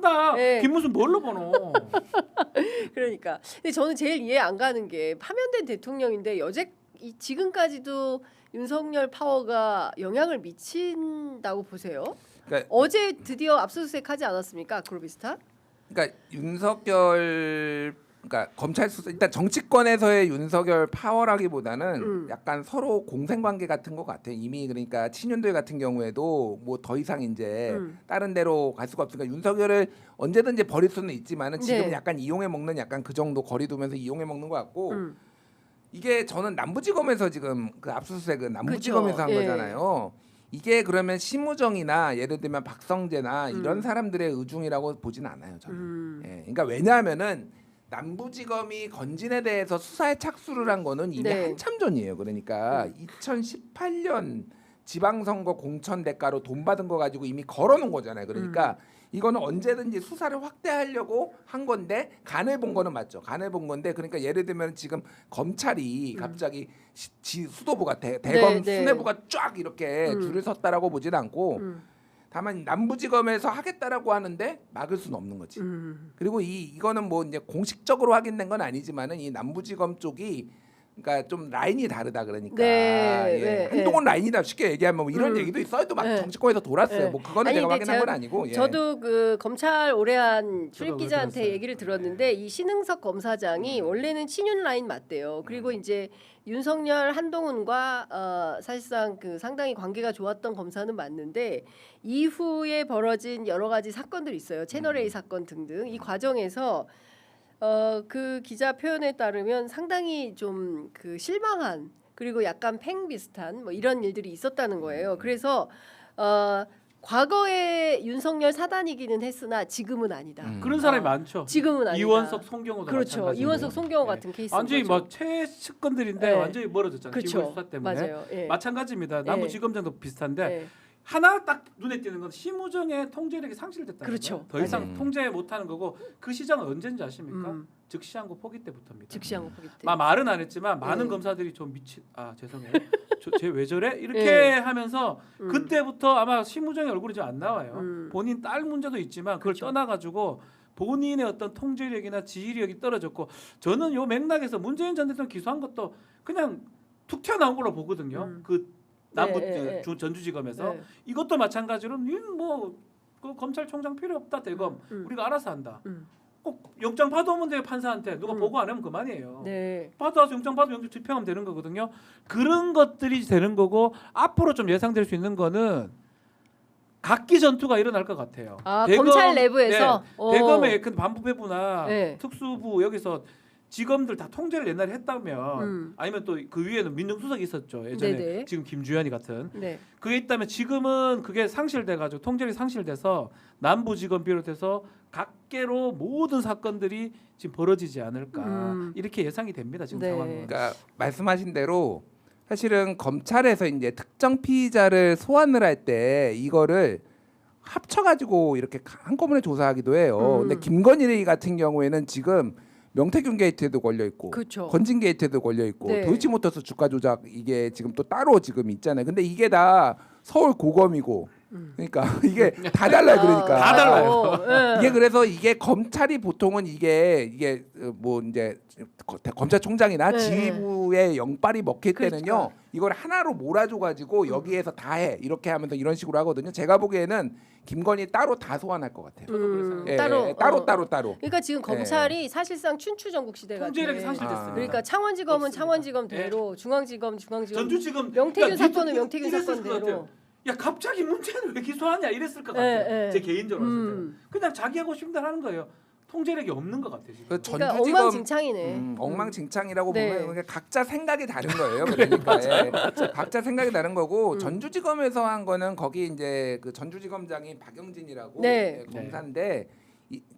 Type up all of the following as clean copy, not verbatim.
본다. 네. 김문수 뭘로 보노? 그러니까. 근데 저는 제일 이해 안 가는 게 파면된 대통령인데 지금까지도 윤석열 파워가 영향을 미친다고 보세요? 그러니까, 어제 드디어 압수수색하지 않았습니까? 그로비스타? 그러니까 윤석열 그러니까 검찰 수사 일단 정치권에서의 윤석열 파워라기보다는 약간 서로 공생관계 같은 것 같아요. 이미 그러니까 친윤들 같은 경우에도 뭐 더 이상 이제 다른 데로 갈 수가 없으니까 윤석열을 언제든지 버릴 수는 있지만은 지금 네. 약간 이용해 먹는 약간 그 정도 거리 두면서 이용해 먹는 것 같고 이게 저는 남부지검에서 지금 그 압수수색은 남부지검에서 그쵸. 한 예. 거잖아요. 이게 그러면 심우정이나 예를 들면 박성재나 이런 사람들의 의중이라고 보진 않아요. 저는. 예, 그러니까 왜냐하면은 남부지검이 건진에 대해서 수사에 착수를 한 거는 이미 네. 한참 전이에요. 그러니까 2018년 지방선거 공천 대가로 돈 받은 거 가지고 이미 걸어놓은 거잖아요. 그러니까 이거는 언제든지 수사를 확대하려고 한 건데 간을 본 거는 맞죠. 간을 본 건데 그러니까 예를 들면 지금 검찰이 갑자기 수도부가 대검 네. 수뇌부가 쫙 이렇게 줄을 섰다라고 보진 않고 다만 남부지검에서 하겠다라고 하는데 막을 수는 없는 거지. 그리고 이거는 뭐 이제 공식적으로 확인된 건 아니지만은 이 남부지검 쪽이 그러니까 좀 라인이 다르다 그러니까 네, 네, 한동훈 라인이다 쉽게 얘기하면 뭐 이런 얘기도 있어요. 또 막 네. 정치권에서 돌았어요. 네. 뭐 그거는 아니, 제가 근데 확인한 건 아니고. 예. 저도 그 검찰 오래 한 출입 저도 기자한테 들었어요. 얘기를 들었는데 이 신흥석 검사장이 원래는 친윤 라인 맞대요. 그리고 이제 윤석열, 한동훈과 사실상 그 상당히 관계가 좋았던 검사는 맞는데 이후에 벌어진 여러 가지 사건들이 있어요. 채널 A 사건 등등 이 과정에서 그 기자 표현에 따르면 상당히 좀 그 실망한 그리고 약간 팽 비슷한 뭐 이런 일들이 있었다는 거예요. 그래서 과거에 윤석열 사단이기는 했으나 지금은 아니다. 그런 사람이 많죠. 지금은 아니다. 이원석, 송경호도 그렇죠. 마찬가지고. 이원석, 송경호 네. 같은 케이스 완전히 뭐 최측근들인데 네. 완전히 멀어졌잖아요. 그렇죠. 지금 수사 때문에. 맞아요. 예. 마찬가지입니다. 남부지검장도 비슷한데 예. 하나 딱 눈에 띄는 건 심우정의 통제력이 상실됐다는 그렇죠. 거예요. 더 이상 맞아요. 통제 못하는 거고 그 시장은 언제인지 아십니까? 즉시항고 포기 때부터입니다. 즉시항고 포기 때. 말은 안 했지만 많은 네. 검사들이 좀 죄송해요. 쟤 왜 저래? 이렇게 네. 하면서 그때부터 아마 심우정의 얼굴이 좀 안 나와요. 본인 딸 문제도 있지만 그걸 그렇죠. 떠나가지고 본인의 어떤 통제력이나 지휘력이 떨어졌고 저는 요 맥락에서 문재인 전 대통령 기소한 것도 그냥 툭 튀어나온 걸로 보거든요. 그 남부 네. 전주지검에서 네. 이것도 마찬가지로 그 검찰총장 필요 없다 대검 우리가 알아서 한다. 꼭 영장 받아오면 돼요 판사한테 누가 보고 안 하면 그만이에요. 네. 받아와서 영장 받으면 영장 집행하면 되는 거거든요. 그런 것들이 되는 거고 앞으로 좀 예상될 수 있는 거는 각기 전투가 일어날 것 같아요. 검찰 내부에서 네, 대검의 큰 반부패부나 네. 특수부 여기서 지검들 다 통제를 옛날에 했다면 아니면 또 그 위에는 민정수석이 있었죠. 예전에 네네. 지금 김주현이 같은 네. 그게 있다면 지금은 그게 상실돼가지고 통제력이 상실돼서 남부지검 비롯해서 각계로 모든 사건들이 지금 벌어지지 않을까 이렇게 예상이 됩니다. 지금 네. 상황은. 그러니까 말씀하신 대로 사실은 검찰에서 이제 특정 피의자를 소환을 할 때 이거를 합쳐가지고 이렇게 한꺼번에 조사하기도 해요. 근데 김건희 같은 경우에는 지금 명태균 게이트에도 걸려 있고, 그렇죠. 건진 게이트에도 걸려 있고, 네. 도이치모터스 주가 조작 이게 지금 또 따로 지금 있잖아요. 근데 이게 다 서울 고검이고, 그러니까 이게 다 달라요. 그러니까 다 달라요. 이게 그래서 이게 검찰이 보통은 이게 뭐 이제 검찰총장이나 네. 지휘부의 영빨이 먹힐 때는요 그러니까. 이걸 하나로 몰아줘 가지고 여기에서 다 해 이렇게 하면서 이런 식으로 하거든요. 제가 보기에는 김건희 따로 다 소환할 것 같아요. 예, 따로 따로. 그러니까 지금 검찰이 사실상 춘추전국 시대 같아. 통제력이 상실됐습니다. 그러니까 창원지검은 없습니다. 창원지검대로, 중앙지검 전주지검 명태균 야, 사건은 이랬을 명태균 것 사건대로. 같아요. 야 갑자기 문제는 왜 기소하냐 이랬을 것 예, 같아요. 예. 제 개인적으로 봤을 때는 그냥 자기 하고 싶은 대로 하는 거예요. 통제력이 없는 것 같아요. 지금. 그 그러니까 전주지검 엉망진창이네. 엉망진창이라고 네. 보면 그러니까 각자 생각이 다른 거예요. 그러니까 예. 각자 생각이 다른 거고 전주지검에서 한 거는 거기 이제 그 전주지검장이 박영진이라고 네. 검사인데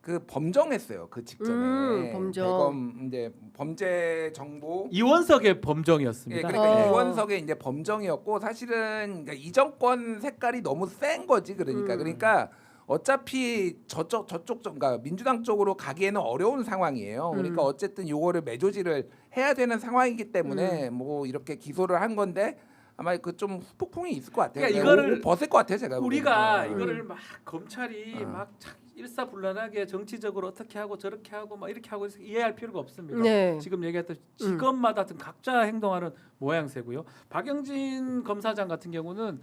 그 범정했어요. 그 직전에 범정. 대검 이제 범죄 정보 이원석의 예, 범정이었습니다. 그러니까 어. 이원석의 이제 범정이었고 사실은 그러니까 이 정권 색깔이 너무 센 거지 그러니까 어차피 저쪽 그러니까 민주당 쪽으로 가기에는 어려운 상황이에요. 그러니까 어쨌든 요거를 매조지를 해야 되는 상황이기 때문에 뭐 이렇게 기소를 한 건데 아마 그 좀 후폭풍이 있을 것 같아요. 그러니까 이거를 벗을 것 같아요, 제가. 우리가 보기에는. 이거를 막 검찰이 막 일사불란하게 정치적으로 어떻게 하고 저렇게 하고 막 이렇게 하고 이해할 필요가 없습니다. 네. 지금 얘기했던 직업마다 각자 행동하는 모양새고요. 박영진 검사장 같은 경우는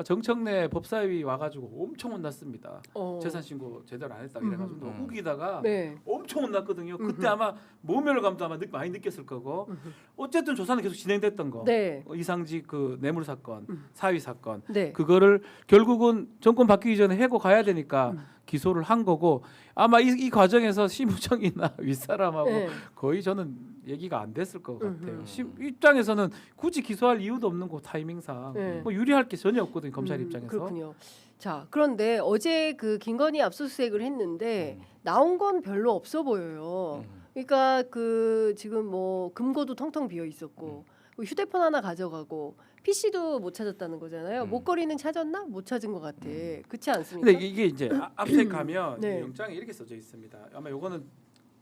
정청래 법사위 와가지고 엄청 혼났습니다. 재산 신고 제대로 안 했다 이래가지고 우기다가 네. 엄청 혼났거든요. 그때 아마 모멸감도 아마 많이 느꼈을 거고 어쨌든 조사는 계속 진행됐던 거. 네. 이상직 그 뇌물 사건, 사위 사건 네. 그거를 결국은 정권 바뀌기 전에 해고 가야 되니까 기소를 한 거고 아마 이 과정에서 심우정이나 윗사람하고 네. 거의 저는 얘기가 안 됐을 것 같아요. 입장에서는 굳이 기소할 이유도 없는 거 타이밍상 네. 뭐 유리할 게 전혀 없거든요. 검찰 입장에서. 그렇군요. 자, 그런데 어제 그 김건희 압수수색을 했는데 나온 건 별로 없어 보여요. 그러니까 그 지금 뭐 금고도 텅텅 비어 있었고 뭐 휴대폰 하나 가져가고 PC도 못 찾았다는 거잖아요. 목걸이는 찾았나? 못 찾은 것 같아. 그렇지 않습니까? 근데 이게 이제 압색하면 네. 영장에 이렇게 써져 있습니다. 아마 요거는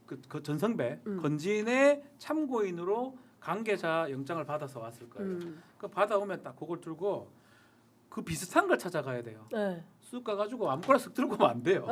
그 전성배 건진의 참고인으로 관계자 영장을 받아서 왔을 거예요. 그 받아오면 딱 그걸 들고 그 비슷한 걸 찾아가야 돼요. 네. 쑥 가가지고 아무거나 쓱 들고 오면 안 돼요.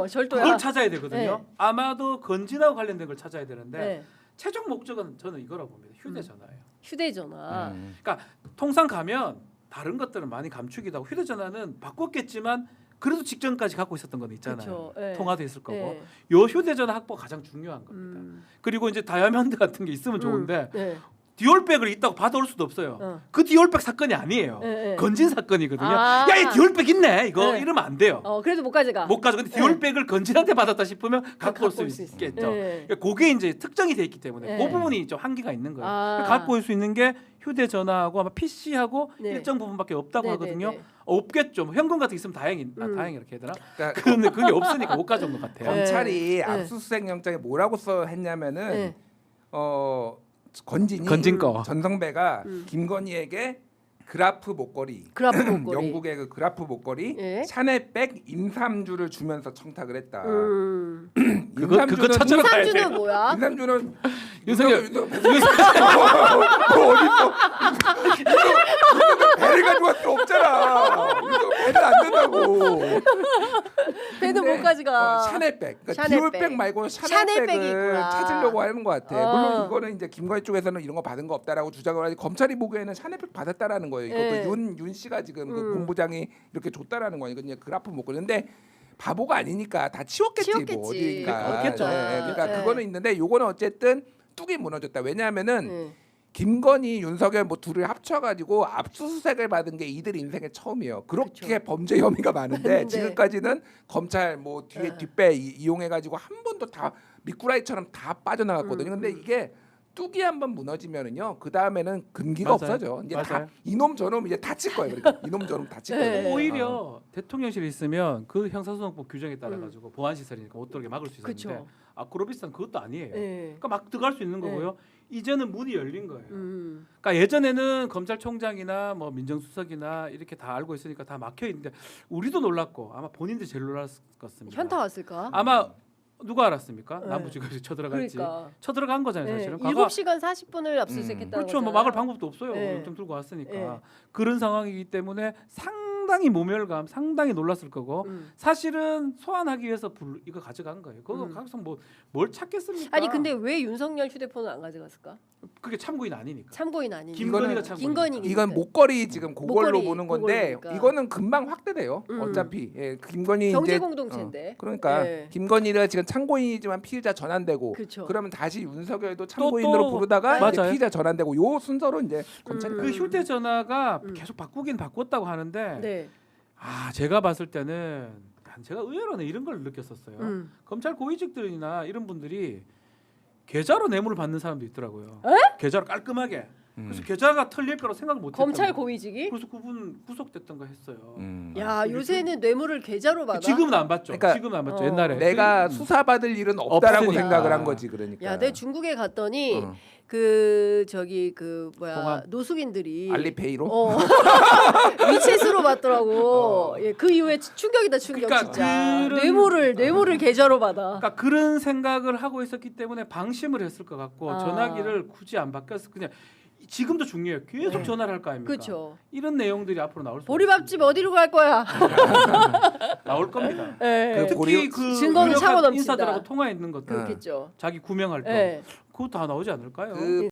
절도야. 그걸 찾아야 되거든요. 네. 아마도 건진하고 관련된 걸 찾아야 되는데 네. 최종 목적은 저는 이거라고 봅니다. 휴대전화예요. 휴대전화. 그러니까 통상 가면 다른 것들은 많이 감추기도 하고 휴대전화는 바꿨겠지만 그래도 직전까지 갖고 있었던 건 있잖아요. 그쵸. 네. 통화도 있을 거고. 네. 요 휴대전화 확보가 가장 중요한 겁니다. 그리고 이제 다이아몬드 같은 게 있으면 좋은데 네. 디올백을 있다고 받아올 수도 없어요. 그 디올백 사건이 아니에요. 네. 건진 사건이거든요. 아. 야, 이 디올백 있네. 이거 네. 이러면 안 돼요. 그래도 못 가져가. 못 가져. 근데 디올백을 건진한테 받았다 싶으면 갖고 올 수 수 있어. 있겠죠. 네. 그러니까 그게 이제 특정이 돼 있기 때문에 네. 그 부분이 좀 한계가 있는 거예요. 아. 갖고 올 수 있는 게 휴대전화하고 아마 PC하고 네. 일정 부분밖에 없다고 네, 하거든요. 네, 네. 없겠죠. 뭐 현금 같은 게 있으면 다행히 이렇게 해야 되나? 그러니까 근데 그게 없으니까 못 가져온 것 같아요. 검찰이 네. 압수수색 영장에 뭐라고 써 했냐면은 네. 건진 거. 전성배가 김건희에게 그라프 목걸이, 그라프 목걸이. 영국의 그 그라프 목걸이, 예. 샤넬백 임삼주를 주면서 청탁을 했다. 그거 찾으러 가야 임삼주는 돼요. 뭐야? 임삼주는 윤석열 어딨어? 배를 가지고 갈 수 없잖아. 배는 안 된다고. 배는 못 가져가. 샤넬백. 그러니까 샤넬백. 디올백 말고 샤넬백이 샤넬백을 있구나. 찾으려고 하는 것 같아. 물론 이거는 이제 김건희 쪽에서는 이런 거 받은 거 없다라고 주장을 하지 검찰이 보기에는 샤넬백 받았다라는 거예요. 이것도 네. 윤 씨가 지금 그 본부장이 이렇게 줬다라는 거니까 그냥 그래프 먹고 근데 바보가 아니니까 다 치웠겠지. 뭐 치웠겠지. 어디니까. 그렇겠죠. 그러니까 네. 그거는 있는데 요거는 어쨌든 뚝이 무너졌다. 왜냐하면은 네. 김건희, 윤석열 뭐 둘을 합쳐가지고 압수수색을 받은 게 이들 인생에 처음이에요. 그렇게 그쵸. 범죄 혐의가 많은데 많은데. 지금까지는 검찰 뭐 뒤에 뒷배 이용해가지고 한 번도 다 미꾸라지처럼 다 빠져나갔거든요. 근데 이게 뚝이 한번 무너지면은요, 그 다음에는 근기가 맞아요. 없어져. 이제 맞아요. 다 이놈 저놈 이제 다칠 거예요. 그러니까 이놈 저놈 다칠 네. 거예요. 오히려 대통령실에 있으면 그 형사소송법 규정에 따라 가지고 보안 시설이니까 못 들어오게 막을 수 있었는데 그쵸. 아크로비스는 그것도 아니에요. 네. 그러니까 막 들어갈 수 있는 네. 거고요. 이제는 문이 열린 거예요. 그러니까 예전에는 검찰총장이나 뭐 민정수석이나 이렇게 다 알고 있으니까 다 막혀 있는데 우리도 놀랐고 아마 본인들이 제일 놀랐을 것 같습니다. 현타 왔을까? 아마 누가 알았습니까? 네. 남부지검이 쳐들어갈지. 그러니까. 쳐들어간 거잖아요, 네. 사실은. 7시간 40분을 압수수색했다는 그렇죠. 거잖아요. 뭐 막을 방법도 없어요. 네. 영장 들고 왔으니까. 네. 그런 상황이기 때문에 상당히 모멸감, 상당히 놀랐을 거고 사실은 소환하기 위해서 이거 가져간 거예요. 그거 가서 뭘 찾겠습니까? 아니 근데 왜 윤석열 휴대폰을 안 가져갔을까? 그게 참고인 아니니까. 참고인 아니니까. 김건희가 참고인. 김건희. 이건 목걸이 지금 그걸로 목걸이, 보는 건데 그걸로니까. 이거는 금방 확대돼요. 어차피 김건희 경제 이제 공동체인데. 그러니까 네. 김건희가 지금 참고인이지만 피의자 전환되고 그쵸. 그러면 다시 윤석열도 참고인으로 또 부르다가 이제 맞아요. 피의자 전환되고 요 순서로 이제 검찰이 그 휴대전화가 계속 바꾸긴 바꿨다고 하는데 네. 제가 봤을 때는 제가 의외로는 이런 걸 느꼈었어요. 음. 검찰 고위직들이나 이런 분들이 계좌로 뇌물을 받는 사람도 있더라고요. 계좌로 깔끔하게. 그래서 계좌가 털릴 거라고 생각을 못했던 검찰 거예요. 고위직이? 그래서 그분 구속됐던가 했어요. 야 요새는 뇌물을 계좌로 받아. 지금은 안 받죠. 그러니까 지금은 안 받죠. 어. 옛날에 내가 수사받을 일은 없다라고 없으니까. 생각을 한 거지 그러니까. 야, 내 중국에 갔더니 어. 그 저기 그 뭐야 동안. 노숙인들이 알리페이로 위챗으로 받더라고. 예, 그 이후에 충격이다 충격 그러니까 진짜. 그런- 뇌물을 계좌로 받아. 그러니까 그런 생각을 하고 있었기 때문에 방심을 했을 것 같고 아. 전화기를 굳이 안 바뀌었어. 그냥 지금도 중요해요. 계속 네. 전화를 할 거 아닙니까? 그렇죠. 이런 내용들이 앞으로 나올 수 보리밥집 어디로 갈 거야? 나올 겁니다. 네. 특히 그 증거는 차고 유력한 넘친다. 인사들하고 통화했는 것들 그렇겠죠. 자기 구명할 때 네. 그거 다 나오지 않을까요? 그